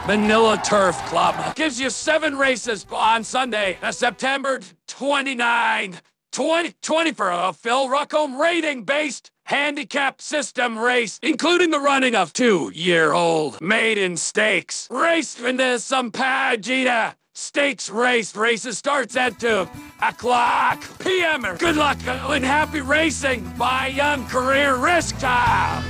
Manila Turf Club gives you 7 races on Sunday, September 29, 2020 for a Phil Ruckham rating-based handicap system race, including the running of 2-year-old maiden stakes. Race in the Sampaguita Stakes races starts at 2:00 p.m. Good luck and happy racing by Young Career Risk Time.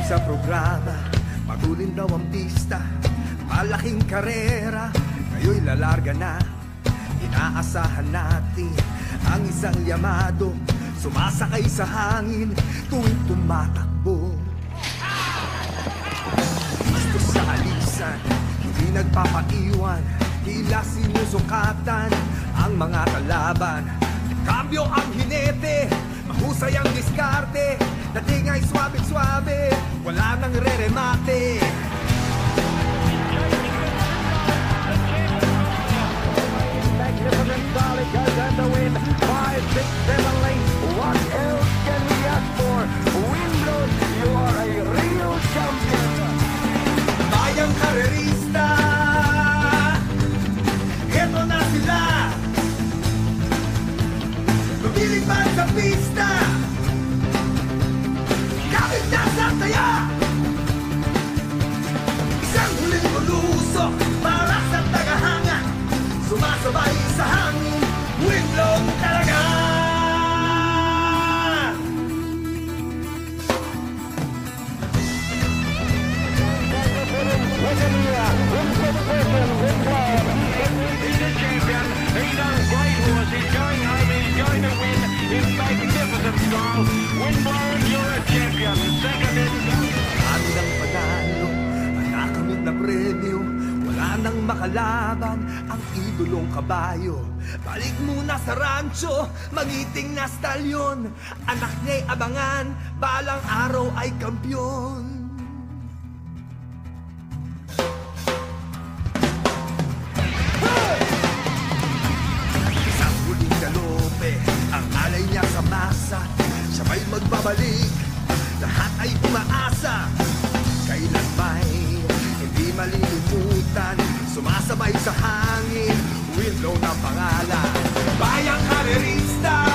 Sa programa, matulin daw ang pista, malaking karera, ngayo'y lalarga na. Inaasahan natin ang isang yamado, sumasakay sa hangin tuwing tumatakbo. Gusto sa alisan, hindi nagpapaiwan, tila sinusukatan ang mga kalaban. Kambyo ang hinete, mahusay ang diskarte, dating ay swabe-swabe, wala nang re-remate. Magnificent Charlie goes on to win 5, 6, 7 lengths. What else can we ask for? Windroad, you are a real champion. Bayang karerista, eto na sila. Lumilipad sa pista, kapit na sa taya. Isang huling lulusok para sa tagahanga, sumasabay sa hangin, windblown talaga. He's a champion, he's on a great horse, he's going home, he's going to win in magnificent style. Windblown, you're a champion, second in. Ano nang panalo, ang nakamit na premyo, wala nang makalaban ang idolong kabayo. Balik muna sa rancho, magiting na stalyon, anak niya'y abangan, balang araw ay kampyon. Isang huling galope, ang alay niya sa masa, siya may magbabalik, lahat ay umaasa. Kailan may hindi malilimutan, sumasabay sa hangin, windblown ang pangalan. Bayang karerista,